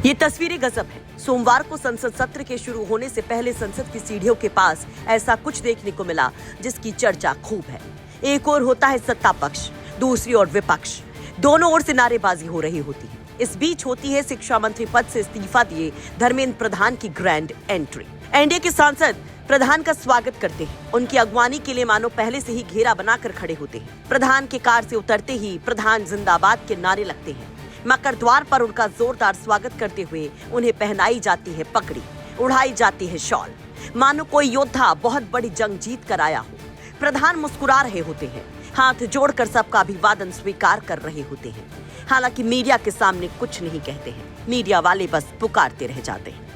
ये तस्वीरें गजब है। सोमवार को संसद सत्र के शुरू होने से पहले संसद की सीढ़ियों के पास ऐसा कुछ देखने को मिला जिसकी चर्चा खूब है। एक ओर होता है सत्ता पक्ष, दूसरी ओर विपक्ष। दोनों ओर से नारेबाजी हो रही होती है। इस बीच होती है शिक्षा मंत्री पद से इस्तीफा दिए धर्मेंद्र प्रधान की ग्रैंड एंट्री। एनडीए के सांसद प्रधान का स्वागत करते हैं। उनकी अगवानी के लिए मानो पहले से ही घेरा बनाकर खड़े होते हैं। प्रधान के कार से उतरते ही प्रधान जिंदाबाद के नारे लगते हैं। मकर द्वार पर उनका जोरदार स्वागत करते हुए उन्हें पहनाई जाती है पगड़ी, उड़ाई जाती है शॉल, मानो कोई योद्धा बहुत बड़ी जंग जीत कर आया हो। प्रधान मुस्कुरा रहे होते हैं, हाथ जोड़कर सबका अभिवादन स्वीकार कर रहे होते हैं। हालांकि मीडिया के सामने कुछ नहीं कहते हैं। मीडिया वाले बस पुकारते रह जाते हैं।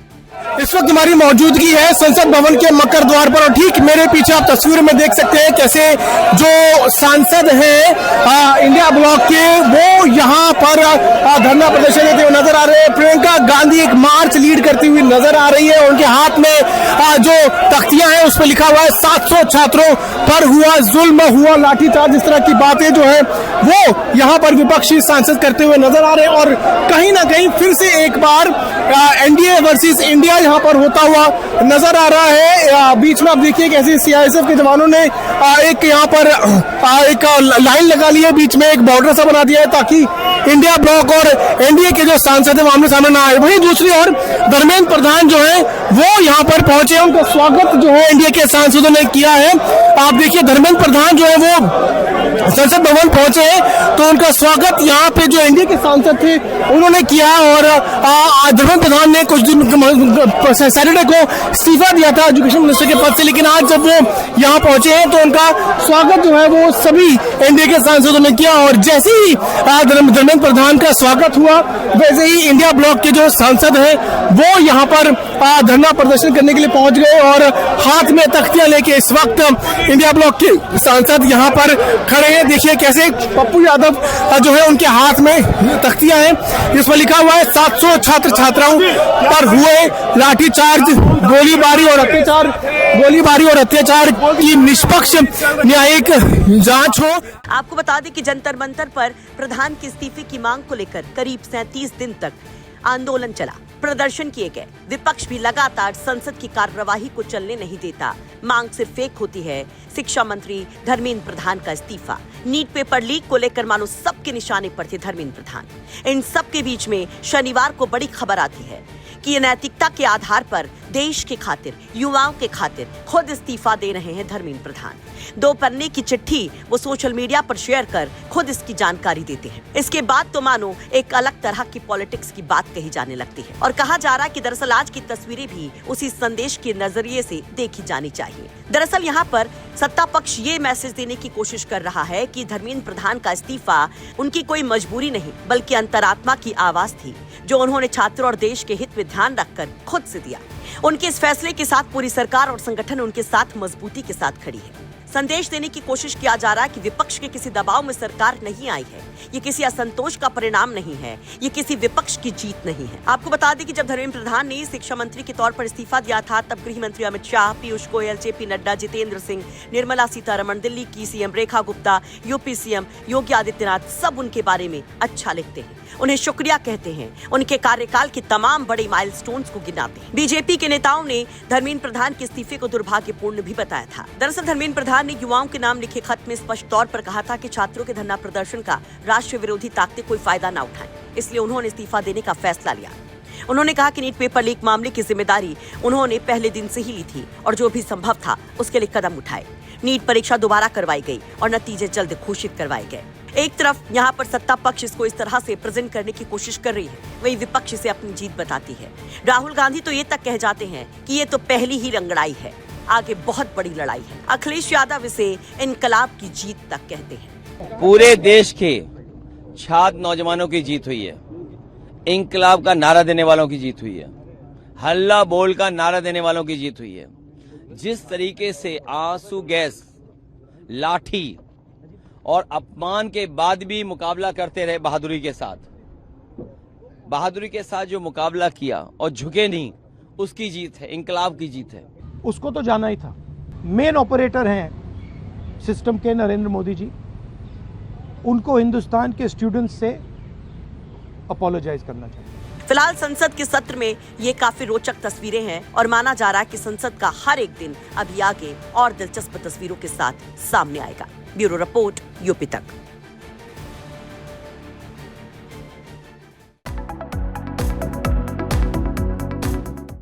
इस वक्त हमारी मौजूदगी है संसद भवन के मकर द्वार पर और ठीक मेरे पीछे आप तस्वीर में देख सकते हैं कैसे जो सांसद हैं इंडिया ब्लॉक के वो यहाँ पर धरना प्रदर्शन देते हुए नजर आ रहे हैं। प्रियंका गांधी एक मार्च लीड करती हुई नजर आ रही है। उनके हाथ में जो तख्तियां हैं उस पर लिखा हुआ है 700 छात्रों पर हुआ जुल्म, हुआ लाठीचार्ज। इस तरह की बातें जो है वो यहाँ पर विपक्षी सांसद करते हुए नजर आ रहे हैं और कहीं ना कहीं फिर से एक बार एनडीए वर्सेस इंडिया यहाँ पर होता हुआ नजर आ रहा है। बीच में आप देखिए कैसे सीआईएसएफ के जवानों ने एक यहाँ पर एक लाइन लगा ली है, बीच में एक बॉर्डर सा बना दिया है ताकि इंडिया ब्लॉक और एनडीए के जो सांसद है आमने सामने ना आए। वहीं दूसरी ओर धर्मेंद्र प्रधान जो है वो यहाँ पर पहुंचे। उनका स्वागत जो है एनडीए के सांसदों ने किया है। आप देखिए धर्मेंद्र प्रधान जो है वो संसद भवन पहुंचे हैं तो उनका स्वागत यहाँ पे जो एनडीए के सांसद थे उन्होंने किया और धर्मेंद्र प्रधान ने कुछ दिन सैटरडे को इस्तीफा दिया था एजुकेशन मिनिस्टर के पद से, लेकिन आज जब वो यहाँ पहुंचे हैं तो उनका स्वागत जो है वो सभी एनडीए के सांसदों ने किया और जैसे ही धर्मेंद्र प्रधान का स्वागत हुआ वैसे ही इंडिया ब्लॉक के जो सांसद हैं वो यहाँ पर धरना प्रदर्शन करने के लिए पहुंच गए और हाथ में तख्तियां लेके इस वक्त इंडिया ब्लॉक के सांसद यहाँ पर खड़े हैं। देखिए कैसे पप्पू यादव जो है उनके हाथ में तख्तियां हैं, इस पर लिखा हुआ है 700 छात्र छात्राओं पर हुए लाठीचार्ज, गोलीबारी और अत्याचार की निष्पक्ष न्यायिक जांच हो। आपको बता दें कि जंतर मंतर पर प्रधान के इस्तीफे की मांग को लेकर करीब 37 दिन तक आंदोलन चला, प्रदर्शन किए गए। विपक्ष भी लगातार संसद की कार्यवाही को चलने नहीं देता। मांग सिर्फ एक होती है, शिक्षा मंत्री धर्मेंद्र प्रधान का इस्तीफा। नीट पेपर लीक को लेकर मानो सबके निशाने पर थे धर्मेंद्र प्रधान। इन सब के बीच में शनिवार को बड़ी खबर आती है कि ये नैतिकता के आधार पर देश के खातिर, युवाओं के खातिर खुद इस्तीफा दे रहे हैं धर्मेंद्र प्रधान। 2 पन्ने की चिट्ठी वो सोशल मीडिया पर शेयर कर खुद इसकी जानकारी देते हैं। इसके बाद तो मानो एक अलग तरह की पॉलिटिक्स की बात कही जाने लगती है और कहा जा रहा है कि दरअसल आज की तस्वीरें भी उसी संदेश के नजरिए से देखी जानी चाहिए। दरअसल यहाँ पर सत्ता पक्ष ये मैसेज देने की कोशिश कर रहा है कि धर्मेंद्र प्रधान का इस्तीफा उनकी कोई मजबूरी नहीं बल्कि अंतरात्मा की आवाज थी जो उन्होंने छात्रों और देश के हित में ध्यान रखकर खुद से दिया। उनके इस फैसले के साथ पूरी सरकार और संगठन उनके साथ मजबूती के साथ खड़ी है। संदेश देने की कोशिश किया जा रहा है कि विपक्ष के किसी दबाव में सरकार नहीं आई है, ये किसी असंतोष का परिणाम नहीं है, ये किसी विपक्ष की जीत नहीं है। आपको बता दें कि जब धर्मेंद्र प्रधान ने शिक्षा मंत्री के तौर पर इस्तीफा दिया था तब गृह मंत्री अमित शाह, पीयूष गोयल, जेपी नड्डा, जितेंद्र सिंह, निर्मला सीतारमण, दिल्ली की CM Rekha Gupta, UP CM Yogi Adityanath सब उनके बारे में अच्छा लिखते हैं, उन्हें शुक्रिया कहते हैं, उनके कार्यकाल के तमाम बड़े माइलस्टोन्स को गिनाते हैं। बीजेपी के नेताओं ने धर्मेंद्र प्रधान के इस्तीफे को दुर्भाग्यपूर्ण भी बताया था। दरअसल धर्मेंद्र प्रधान ने युवाओं के नाम लिखे खत में स्पष्ट तौर पर कहा था कि छात्रों के धरना प्रदर्शन का राष्ट्र विरोधी ताकतें कोई फायदा न उठाएं, इसलिए उन्होंने इस्तीफा देने का फैसला लिया। उन्होंने कहा कि नीट पेपर लीक मामले की जिम्मेदारी उन्होंने पहले दिन से ही ली थी और जो भी संभव था उसके लिए कदम उठाए। नीट परीक्षा दोबारा करवाई गई और नतीजे जल्द घोषित करवाए गए। एक तरफ यहाँ पर सत्ता पक्ष इसको इस तरह से प्रेजेंट करने की कोशिश कर रही है, वही विपक्ष इसे अपनी जीत बताती है। राहुल गांधी तो ये तक कह जाते हैं कि ये तो पहली ही रंगड़ाई है, आगे बहुत बड़ी लड़ाई है। अखिलेश यादव इसे इनकलाब की जीत तक कहते हैं। पूरे देश के छात्र नौजवानों की जीत हुई है, इनकलाब का नारा देने वालों की जीत हुई है, हल्ला बोल का नारा देने वालों की जीत हुई है। जिस तरीके से आंसू गैस, लाठी और अपमान के बाद भी मुकाबला करते रहे बहादुरी के साथ जो मुकाबला किया और झुके नहीं, उसकी जीत है, इनकलाब की जीत है। उसको तो जाना ही था। मेन ऑपरेटर हैं सिस्टम के नरेंद्र मोदी जी, उनको हिंदुस्तान के स्टूडेंट्स से अपोलोजाइज करना चाहिए। फिलहाल संसद के सत्र में ये काफी रोचक तस्वीरें हैं और माना जा रहा है कि संसद का हर एक दिन अभी आगे और दिलचस्प तस्वीरों के साथ सामने आएगा। ब्यूरो रिपोर्ट, यूपी तक।